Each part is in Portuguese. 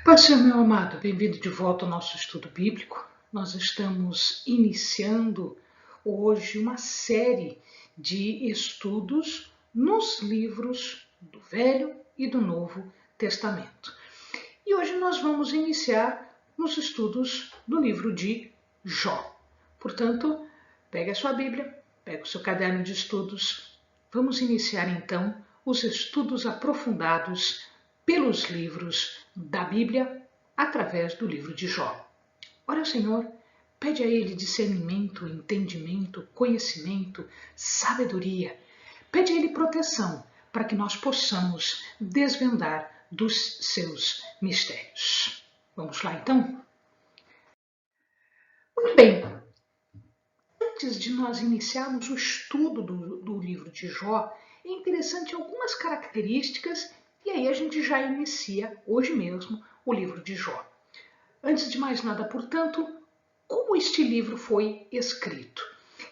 Pai do Senhor, meu amado, bem-vindo de volta ao nosso estudo bíblico. Nós estamos iniciando hoje uma série de estudos nos livros do Velho e do Novo Testamento. E hoje nós vamos iniciar nos estudos do livro de Jó. Portanto, pegue a sua Bíblia, pegue o seu caderno de estudos. Vamos iniciar então os estudos aprofundados pelos livros da Bíblia através do livro de Jó. Ora, Senhor, pede a Ele discernimento, entendimento, conhecimento, sabedoria. Pede a Ele proteção para que nós possamos desvendar dos seus mistérios. Vamos lá, então? Muito bem. Antes de nós iniciarmos o estudo do livro de Jó, é interessante algumas características e aí a gente já inicia hoje mesmo o livro de Jó. Antes de mais nada, portanto, como este livro foi escrito?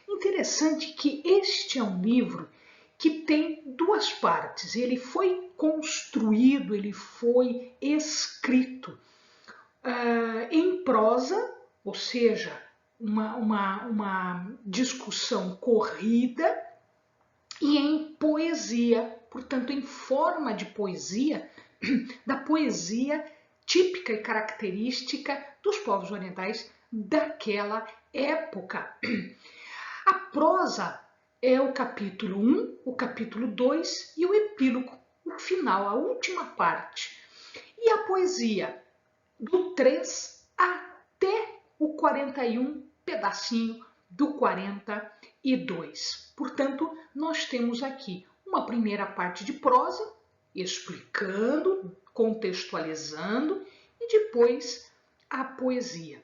Interessante que este é um livro que tem duas partes. Ele foi construído, ele foi escrito em prosa, ou seja, uma discussão corrida, e em poesia, portanto, em forma de poesia, da poesia típica e característica dos povos orientais daquela época. A prosa é o capítulo 1, o capítulo 2 e o epílogo, o final, a última parte. E a poesia, do 3 até o 41, pedacinho do 42. Portanto, nós temos aqui uma primeira parte de prosa, explicando, contextualizando, e depois a poesia.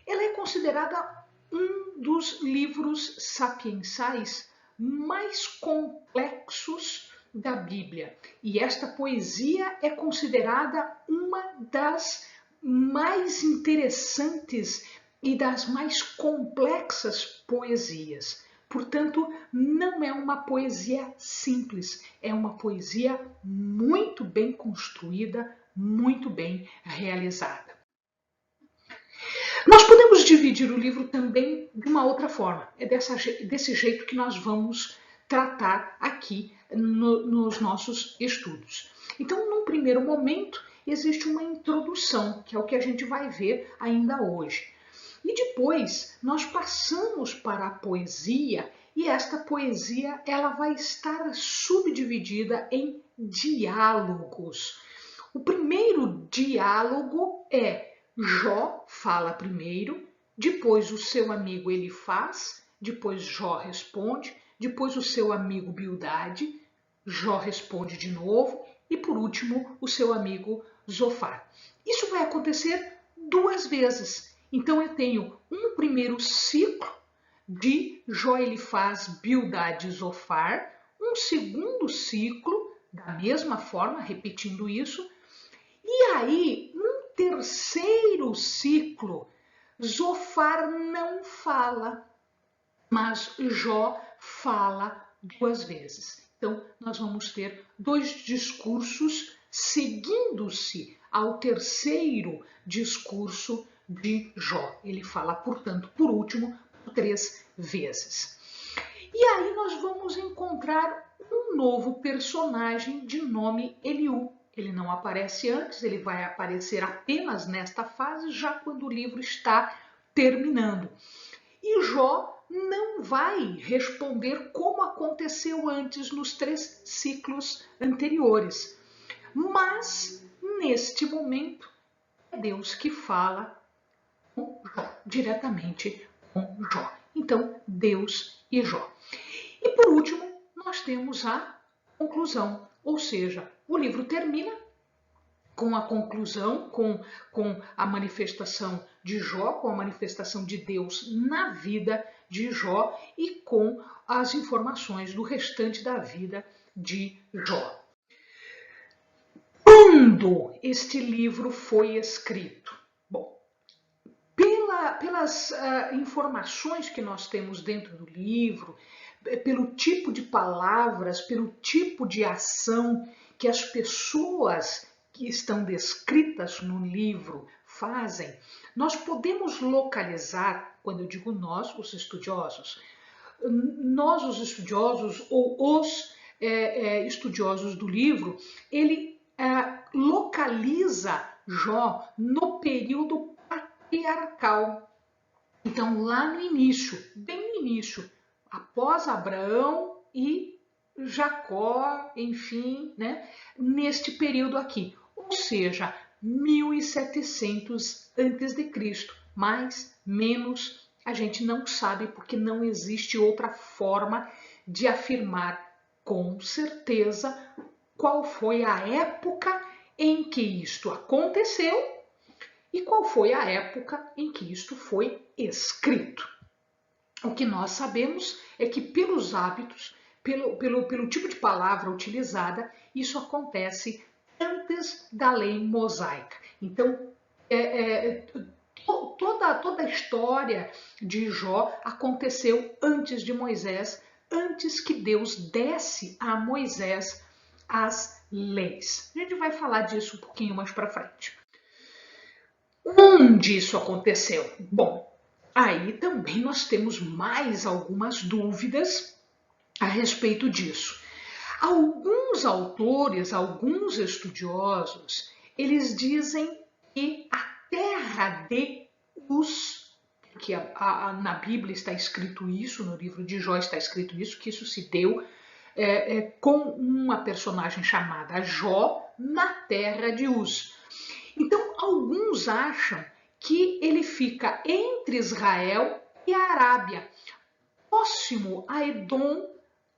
Ela é considerada um dos livros sapiensais mais complexos da Bíblia. E esta poesia é considerada uma das mais interessantes e das mais complexas poesias. Portanto, não é uma poesia simples, é uma poesia muito bem construída, muito bem realizada. Nós podemos dividir o livro também de uma outra forma. É desse jeito que nós vamos tratar aqui nos nossos estudos. Então, num primeiro momento, existe uma introdução, que é o que a gente vai ver ainda hoje. E depois nós passamos para a poesia, e esta poesia ela vai estar subdividida em diálogos. O primeiro diálogo é Jó fala primeiro, depois o seu amigo Elifaz, depois Jó responde, depois o seu amigo Bildade, Jó responde de novo e por último o seu amigo Zofar. Isso vai acontecer duas vezes. Então eu tenho um primeiro ciclo de Jó, Elifaz, Bildade e Zofar, um segundo ciclo da mesma forma, repetindo isso, e aí um terceiro ciclo, Zofar não fala, mas Jó fala duas vezes. Então, nós vamos ter dois discursos seguindo-se ao terceiro discurso de Jó. Ele fala, portanto, por último, três vezes. E aí nós vamos encontrar um novo personagem de nome Eliú. Ele não aparece antes, ele vai aparecer apenas nesta fase, já quando o livro está terminando. E Jó não vai responder como aconteceu antes nos três ciclos anteriores. Mas, neste momento, é Deus que fala com Jó, diretamente com Jó. Então, Deus e Jó. E por último, nós temos a conclusão, ou seja, o livro termina com a conclusão, com a manifestação de Jó, com a manifestação de Deus na vida de Jó e com as informações do restante da vida de Jó. Quando este livro foi escrito? Bom, pelas informações que nós temos dentro do livro, pelo tipo de palavras, pelo tipo de ação que as pessoas que estão descritas no livro fazem, nós podemos localizar, quando eu digo nós, os estudiosos ou os estudiosos do livro, ele localiza Jó no período patriarcal. Então, lá no início, bem no início, após Abraão e Jacó, enfim, né, neste período aqui, ou seja, 1700 a.C., mais, menos, a gente não sabe porque não existe outra forma de afirmar com certeza qual foi a época em que isto aconteceu e qual foi a época em que isto foi escrito. O que nós sabemos é que pelos hábitos, pelo tipo de palavra utilizada, isso acontece antes da lei mosaica. Então, toda a história de Jó aconteceu antes de Moisés, antes que Deus desse a Moisés as leis. A gente vai falar disso um pouquinho mais para frente. Onde isso aconteceu? Bom, aí também nós temos mais algumas dúvidas a respeito disso. Alguns autores, alguns estudiosos, eles dizem que a terra de Uz, que na Bíblia está escrito isso, no livro de Jó está escrito isso, que isso se deu com uma personagem chamada Jó na terra de Uz. Então, alguns acham que ele fica entre Israel e a Arábia, próximo a Edom,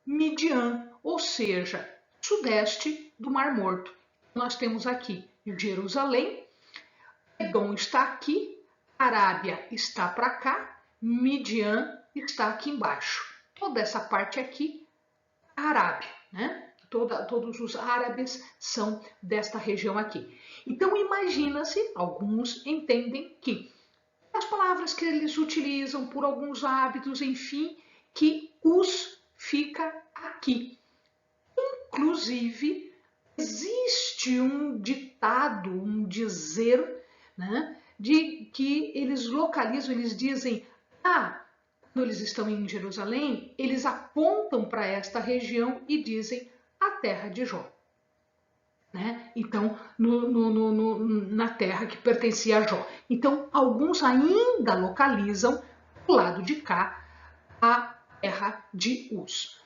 Midian, ou seja, sudeste do Mar Morto. Nós temos aqui Jerusalém, Edom está aqui, Arábia está para cá, Midian está aqui embaixo. Toda essa parte aqui, Arábia, né? Todos os árabes são desta região aqui. Então imagina-se, alguns entendem que as palavras que eles utilizam por alguns hábitos, enfim, que Uz fica aqui. Inclusive, existe um ditado, um dizer, né, de que eles localizam, eles dizem, quando eles estão em Jerusalém, eles apontam para esta região e dizem a terra de Jó. Né? Então, na terra que pertencia a Jó. Então, alguns ainda localizam do lado de cá a terra de Uz.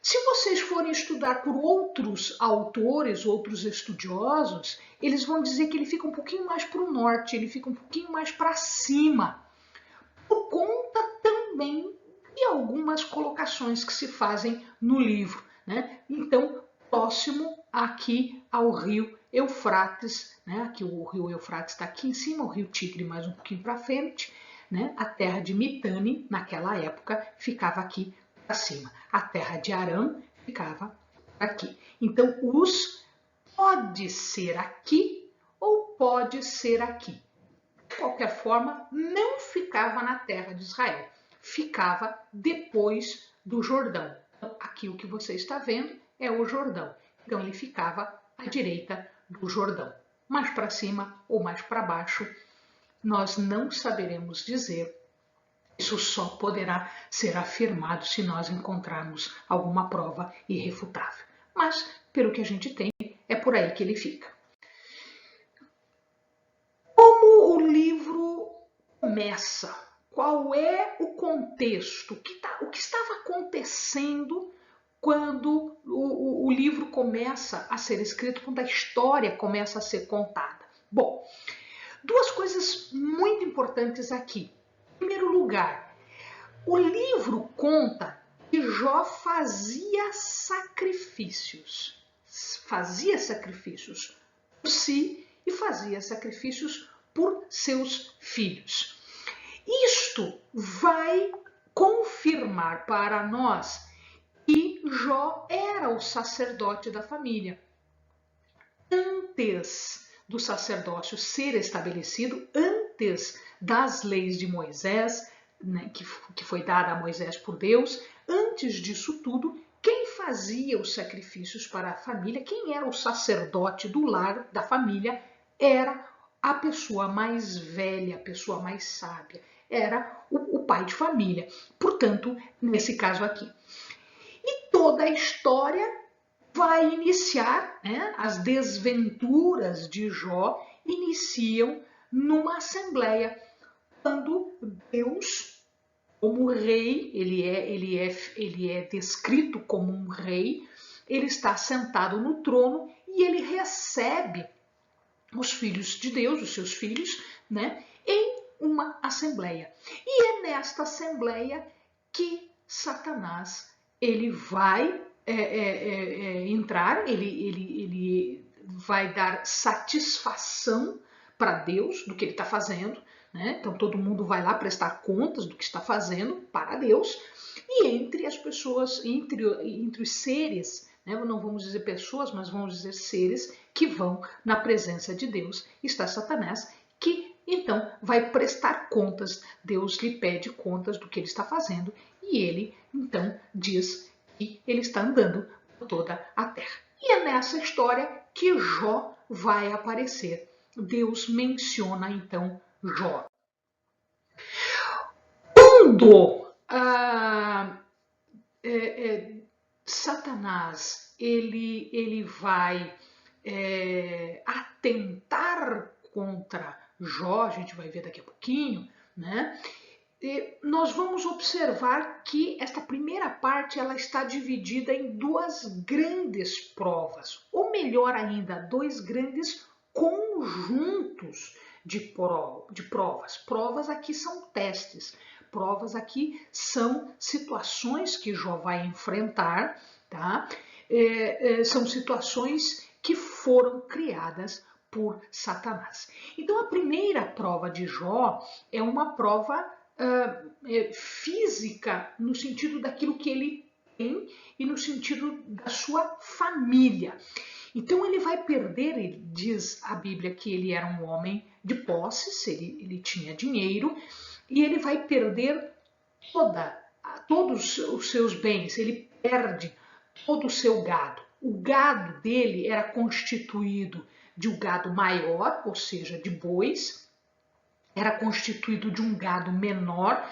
Se vocês forem estudar por outros autores, outros estudiosos, eles vão dizer que ele fica um pouquinho mais para o norte, ele fica um pouquinho mais para cima, por conta também de algumas colocações que se fazem no livro. Né? Então, próximo aqui ao rio Eufrates, né? Aqui o rio Eufrates está aqui em cima, o rio Tigre mais um pouquinho para frente, né? A terra de Mitane, naquela época, ficava aqui para cima. A terra de Arã ficava aqui. Então, Uz pode ser aqui ou pode ser aqui. De qualquer forma, não ficava na terra de Israel, ficava depois do Jordão. Então, aqui o que você está vendo é o Jordão. Então, ele ficava à direita do Jordão. Mais para cima ou mais para baixo, nós não saberemos dizer. Isso só poderá ser afirmado se nós encontrarmos alguma prova irrefutável. Mas, pelo que a gente tem, é por aí que ele fica. Como o livro começa? Qual é o contexto? O que estava acontecendo quando o livro começa a ser escrito, quando a história começa a ser contada? Bom, duas coisas muito importantes aqui. Em primeiro lugar, o livro conta que Jó fazia sacrifícios por si e fazia sacrifícios por seus filhos. Isto vai confirmar para nós que Jó era o sacerdote da família. Antes do sacerdócio ser estabelecido, antes das leis de Moisés, né, que foi dada a Moisés por Deus, antes disso tudo, quem fazia os sacrifícios para a família, quem era o sacerdote do lar, da família, era a pessoa mais velha, a pessoa mais sábia, era o pai de família. Portanto, nesse caso aqui. E toda a história vai iniciar, né, as desventuras de Jó iniciam numa assembleia, quando Deus, como rei, ele é descrito como um rei, ele está sentado no trono e ele recebe os filhos de Deus, os seus filhos, né, em uma assembleia. E é nesta assembleia que Satanás ele vai entrar, ele vai dar satisfação para Deus do que ele está fazendo, né? Então todo mundo vai lá prestar contas do que está fazendo para Deus. E entre as pessoas, entre os seres, né? Não vamos dizer pessoas, mas vamos dizer seres que vão na presença de Deus, está Satanás, que então vai prestar contas. Deus lhe pede contas do que ele está fazendo e ele então diz que ele está andando por toda a terra. E é nessa história que Jó vai aparecer. Deus menciona então Jó. Quando Satanás ele vai atentar contra Jó, a gente vai ver daqui a pouquinho, né? E nós vamos observar que esta primeira parte ela está dividida em duas grandes provas, ou melhor ainda, dois grandes conjuntos de provas. Provas aqui são testes, provas aqui são situações que Jó vai enfrentar, tá? São situações que foram criadas por Satanás. Então a primeira prova de Jó é uma prova física, no sentido daquilo que ele tem e no sentido da sua família. Então ele vai perder, ele diz a Bíblia que ele era um homem de posses, ele tinha dinheiro, e ele vai perder todos os seus bens, ele perde todo o seu gado. O gado dele era constituído de um gado maior, ou seja, de bois, era constituído de um gado menor,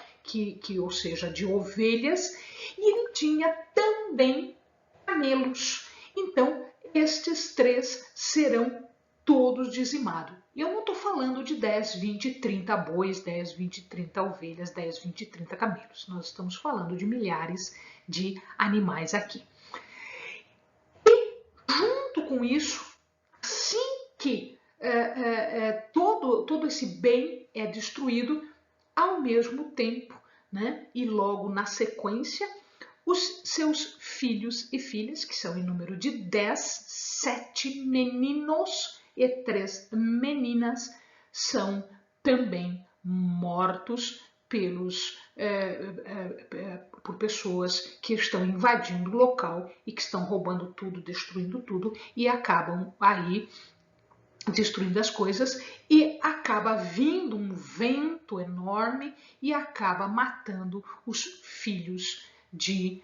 ou seja, de ovelhas, e ele tinha também camelos. Então, estes três serão todos dizimados. E eu não estou falando de 10, 20, 30 bois, 10, 20, 30 ovelhas, 10, 20, 30 camelos. Nós estamos falando de milhares de animais aqui. E, junto com isso, assim que todo esse bem é destruído, ao mesmo tempo, né, e logo na sequência, os seus filhos e filhas, que são em número de 10, 7 meninos e 3 meninas, são também mortos por pessoas que estão invadindo o local e que estão roubando tudo, destruindo tudo e acabam aí destruindo as coisas e acaba vindo um vento enorme e acaba matando os filhos de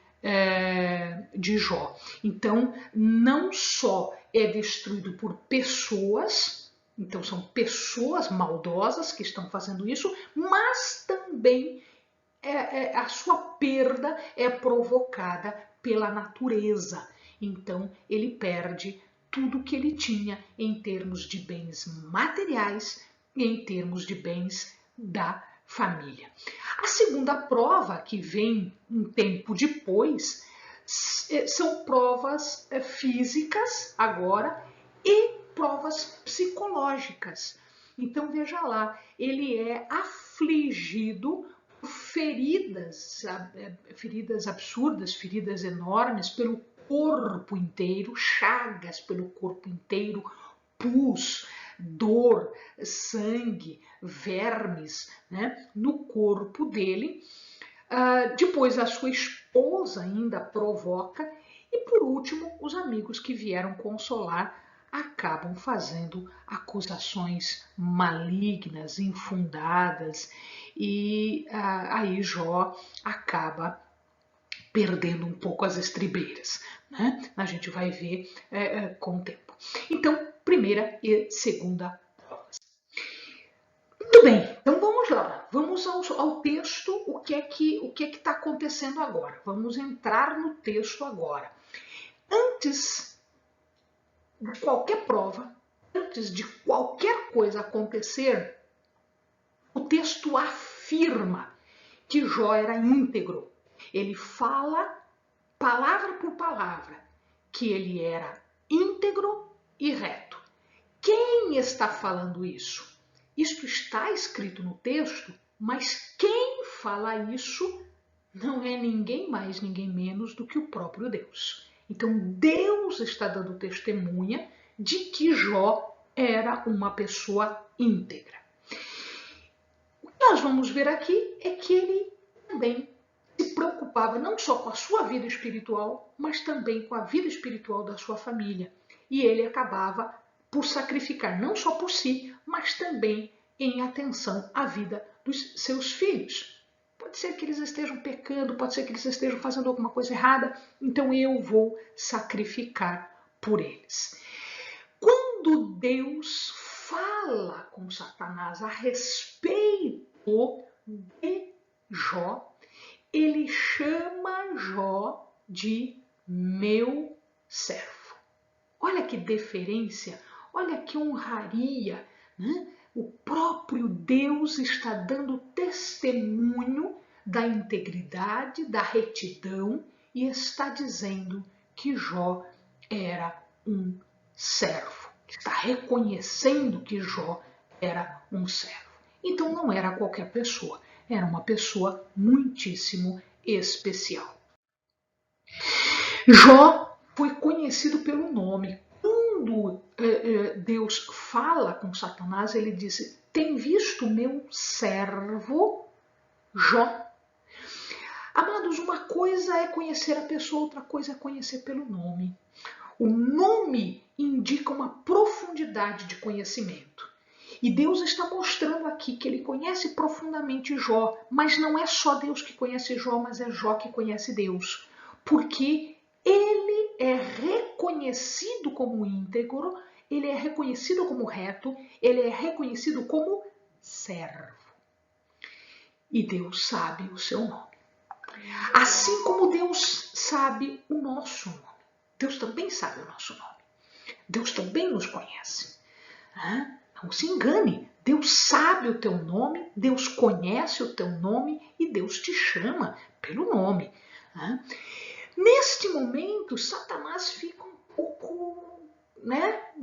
Jó. Então, não só é destruído por pessoas, então são pessoas maldosas que estão fazendo isso, mas também a sua perda é provocada pela natureza. Então, ele perde tudo que ele tinha em termos de bens materiais e em termos de bens da família. A segunda prova, que vem um tempo depois, são provas físicas agora e provas psicológicas. Então veja lá, ele é afligido por feridas absurdas, feridas enormes pelo corpo inteiro, chagas pelo corpo inteiro, pus, dor, sangue, vermes, né, no corpo dele. Depois a sua esposa ainda provoca e por último os amigos que vieram consolar acabam fazendo acusações malignas, infundadas e aí Jó acaba perdendo um pouco as estribeiras, né? A gente vai ver com o tempo. Então, primeira e segunda provas. Muito bem, então vamos lá. Vamos ao texto, o que é que está acontecendo agora. Vamos entrar no texto agora. Antes de qualquer prova, antes de qualquer coisa acontecer, o texto afirma que Jó era íntegro. Ele fala, palavra por palavra, que ele era íntegro e reto. Quem está falando isso? Isto está escrito no texto, mas quem fala isso não é ninguém mais, ninguém menos do que o próprio Deus. Então Deus está dando testemunha de que Jó era uma pessoa íntegra. O que nós vamos ver aqui é que ele também se preocupava não só com a sua vida espiritual, mas também com a vida espiritual da sua família. E ele acabava por sacrificar não só por si, mas também em atenção à vida dos seus filhos. Pode ser que eles estejam pecando, pode ser que eles estejam fazendo alguma coisa errada, então eu vou sacrificar por eles. Quando Deus fala com Satanás a respeito de Jó, ele chama Jó de meu servo. Olha que deferência, olha que honraria, né? O próprio Deus está dando testemunho da integridade, da retidão e está dizendo que Jó era um servo. Está reconhecendo que Jó era um servo. Então não era qualquer pessoa, era uma pessoa muitíssimo especial. Jó foi conhecido pelo nome. Quando Deus fala com Satanás, ele disse: tem visto meu servo Jó? Amados, uma coisa é conhecer a pessoa, outra coisa é conhecer pelo nome. O nome indica uma profundidade de conhecimento. E Deus está mostrando aqui que ele conhece profundamente Jó, mas não é só Deus que conhece Jó, mas é Jó que conhece Deus. Porque ele é reconhecido como íntegro, ele é reconhecido como reto, ele é reconhecido como servo. E Deus sabe o seu nome. Assim como Deus sabe o nosso nome. Deus também sabe o nosso nome. Deus também nos conhece. Não se engane. Deus sabe o teu nome, Deus conhece o teu nome e Deus te chama pelo nome. Neste momento, Satanás fica um pouco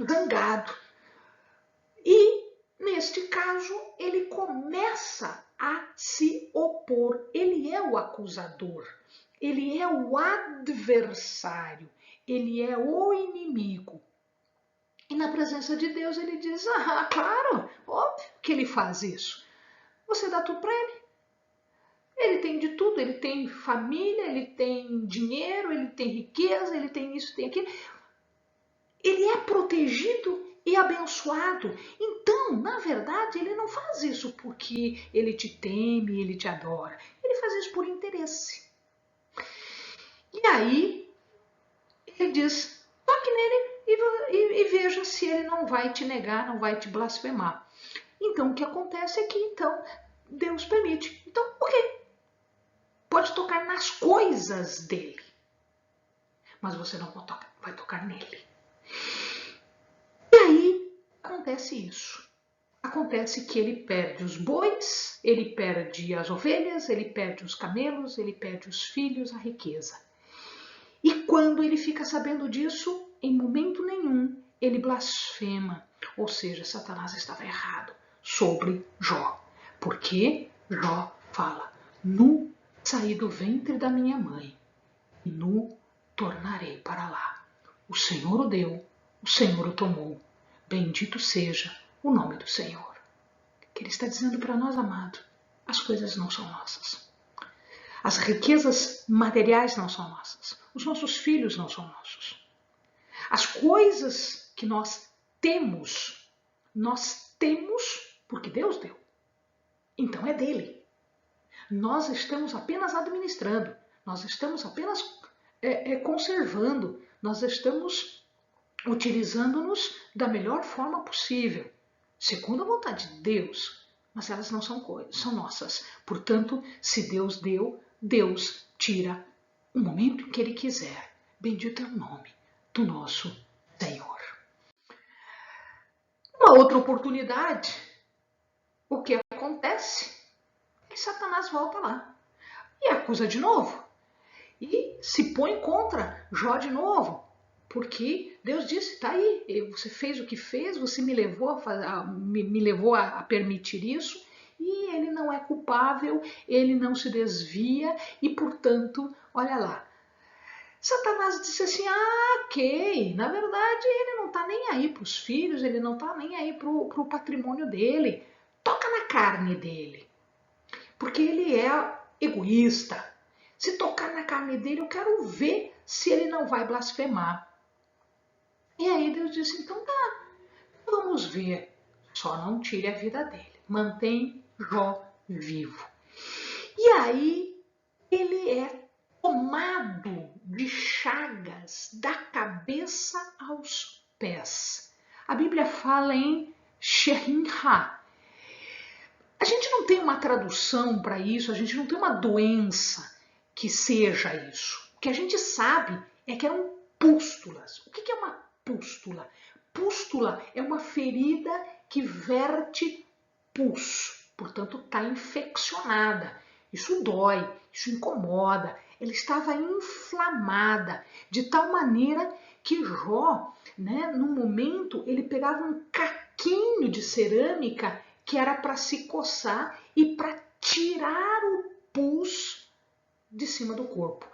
zangado. E, neste caso, ele começa a se opor. Ele é o acusador, ele é o adversário, ele é o inimigo. E na presença de Deus ele diz: claro, óbvio que ele faz isso. Você dá tudo para ele. Ele tem de tudo, ele tem família, ele tem dinheiro, ele tem riqueza, ele tem isso, tem aquilo. Ele é protegido e abençoado. Então, na verdade, ele não faz isso porque ele te teme, ele te adora. Ele faz isso por interesse. E aí, ele diz: toque nele e veja se ele não vai te negar, não vai te blasfemar. Então, o que acontece é que, então, Deus permite. Então, ok. Pode tocar nas coisas dele. Mas você não vai tocar nele. E aí, acontece isso. Acontece que ele perde os bois, ele perde as ovelhas, ele perde os camelos, ele perde os filhos, a riqueza. E quando ele fica sabendo disso, em momento nenhum, ele blasfema. Ou seja, Satanás estava errado sobre Jó. Porque Jó fala: nu saí do ventre da minha mãe e nu tornarei para lá. O Senhor o deu, o Senhor o tomou. Bendito seja o nome do Senhor. O que ele está dizendo para nós, amado? As coisas não são nossas. As riquezas materiais não são nossas. Os nossos filhos não são nossos. As coisas que nós temos porque Deus deu. Então é dele. Nós estamos apenas administrando. Nós estamos apenas conservando, nós estamos utilizando-nos da melhor forma possível, segundo a vontade de Deus, mas elas não são coisas, são nossas. Portanto, se Deus deu, Deus tira o momento em que Ele quiser. Bendito é o nome do nosso Senhor. Uma outra oportunidade, o que acontece é que Satanás volta lá e acusa de novo. E se põe contra Jó de novo. Porque Deus disse, está aí, você fez o que fez, você me levou a permitir isso, e ele não é culpável, ele não se desvia, e portanto, olha lá. Satanás disse assim, ok, na verdade ele não está nem aí para os filhos, ele não está nem aí para o patrimônio dele, toca na carne dele, porque ele é egoísta. Se tocar na carne dele, eu quero ver se ele não vai blasfemar. E aí Deus disse, então tá, vamos ver. Só não tire a vida dele. Mantém Jó vivo. E aí ele é tomado de chagas da cabeça aos pés. A Bíblia fala em Sherinha. A gente não tem uma tradução para isso, a gente não tem uma doença que seja isso. O que a gente sabe é que eram pústulas. O que é uma pústula? Pústula é uma ferida que verte pus, portanto está infeccionada. Isso dói, isso incomoda. Ela estava inflamada de tal maneira que Jó, no momento, ele pegava um caquinho de cerâmica que era para se coçar e para tirar o pus de cima do corpo.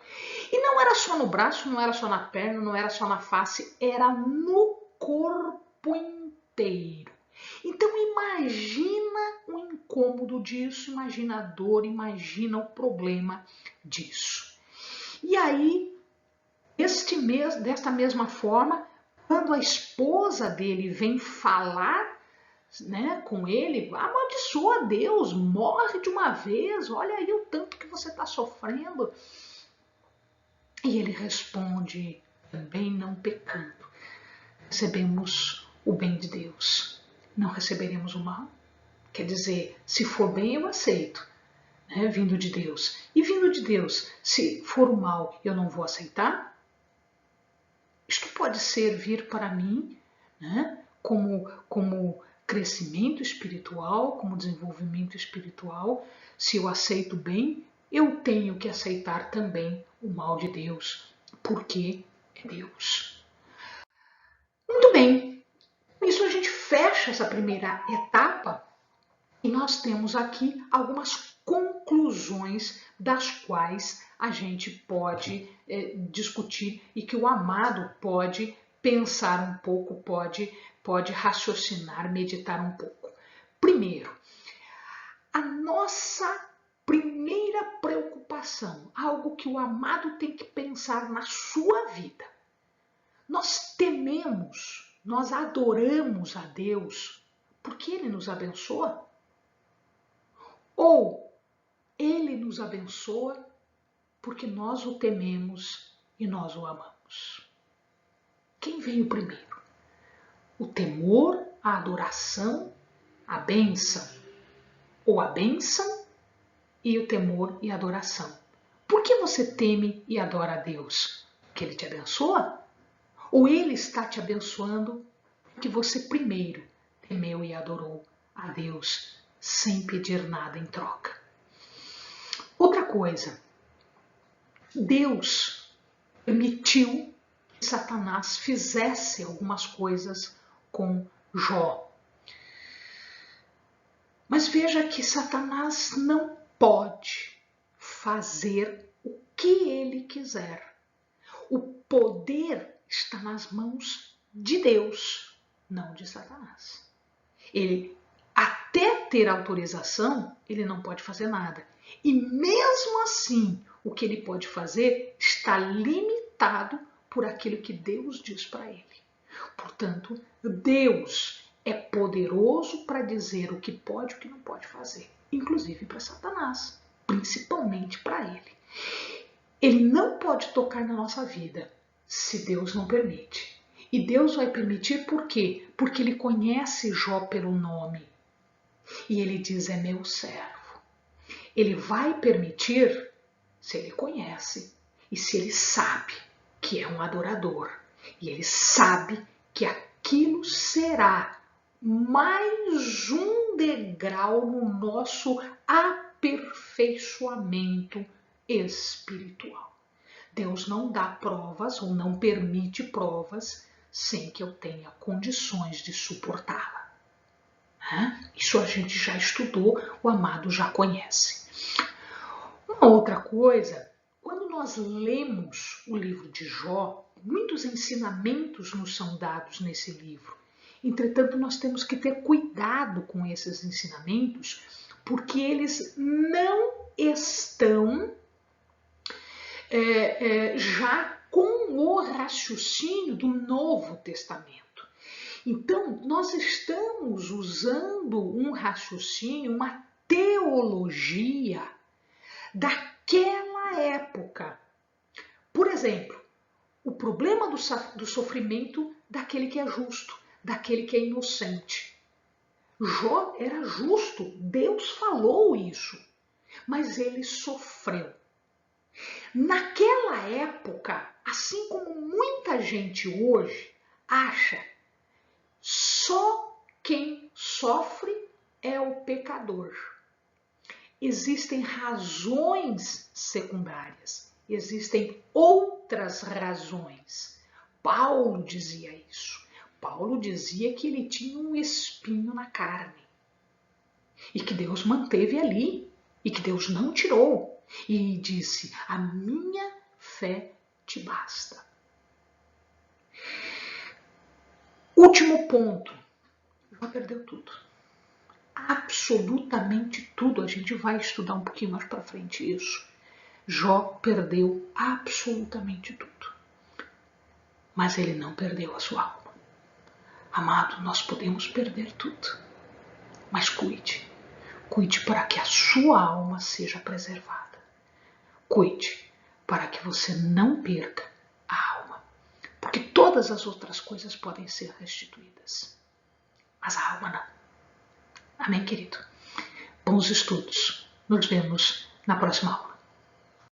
E não era só no braço, não era só na perna, não era só na face, era no corpo inteiro. Então imagina o incômodo disso, imagina a dor, imagina o problema disso. E aí, desta mesma forma, quando a esposa dele vem falar com ele, amaldiçoa Deus, morre de uma vez, olha aí o tanto que você está sofrendo. E ele responde, também não pecando, recebemos o bem de Deus, não receberemos o mal. Quer dizer, se for bem eu aceito, vindo de Deus. E vindo de Deus, se for o mal, eu não vou aceitar? Isto pode servir para mim como crescimento espiritual, como desenvolvimento espiritual. Se eu aceito bem, eu tenho que aceitar também o mal de Deus, porque é Deus. Muito bem, com isso a gente fecha essa primeira etapa e nós temos aqui algumas conclusões das quais a gente pode discutir e que o amado pode pensar um pouco, pode raciocinar, meditar um pouco. Primeiro, a nossa primeira preocupação, algo que o amado tem que pensar na sua vida. Nós tememos, nós adoramos a Deus porque Ele nos abençoa? Ou Ele nos abençoa porque nós o tememos e nós o amamos? Quem veio primeiro? O temor, a adoração, a bênção? Ou a bênção e o temor e a adoração? Por que você teme e adora a Deus? Porque Ele te abençoa? Ou Ele está te abençoando porque você primeiro temeu e adorou a Deus sem pedir nada em troca? Outra coisa, Deus permitiu que Satanás fizesse algumas coisas com Jó. Mas veja que Satanás não pode fazer o que ele quiser. O poder está nas mãos de Deus, não de Satanás. Ele, até ter autorização, ele não pode fazer nada. E mesmo assim, o que ele pode fazer está limitado por aquilo que Deus diz para ele. Portanto, Deus é poderoso para dizer o que pode e o que não pode fazer, inclusive para Satanás, principalmente para ele. Ele não pode tocar na nossa vida se Deus não permite. E Deus vai permitir por quê? Porque ele conhece Jó pelo nome. E ele diz, é meu servo. Ele vai permitir se ele conhece e se ele sabe que é um adorador. E ele sabe que aquilo será mais um degrau no nosso aperfeiçoamento espiritual. Deus não dá provas ou não permite provas sem que eu tenha condições de suportá-la. Isso a gente já estudou, o amado já conhece. Uma outra coisa, quando nós lemos o livro de Jó, muitos ensinamentos nos são dados nesse livro. Entretanto, nós temos que ter cuidado com esses ensinamentos, porque eles não estão já com o raciocínio do Novo Testamento. Então, nós estamos usando um raciocínio, uma teologia daquela época. Por exemplo, o problema do sofrimento daquele que é justo, daquele que é inocente. Jó era justo, Deus falou isso, mas ele sofreu. Naquela época, assim como muita gente hoje acha, só quem sofre é o pecador. Existem razões secundárias, existem outras razões. Paulo dizia isso. Paulo dizia que ele tinha um espinho na carne e que Deus manteve ali e que Deus não tirou. E disse, a minha fé te basta. Último ponto, Jó perdeu tudo. Absolutamente tudo. A gente vai estudar um pouquinho mais para frente isso. Jó perdeu absolutamente tudo. Mas ele não perdeu a sua alma. Amado, nós podemos perder tudo. Mas cuide. Cuide para que a sua alma seja preservada. Cuide para que você não perca a alma. Porque todas as outras coisas podem ser restituídas. Mas a alma não. Amém, querido? Bons estudos. Nos vemos na próxima aula.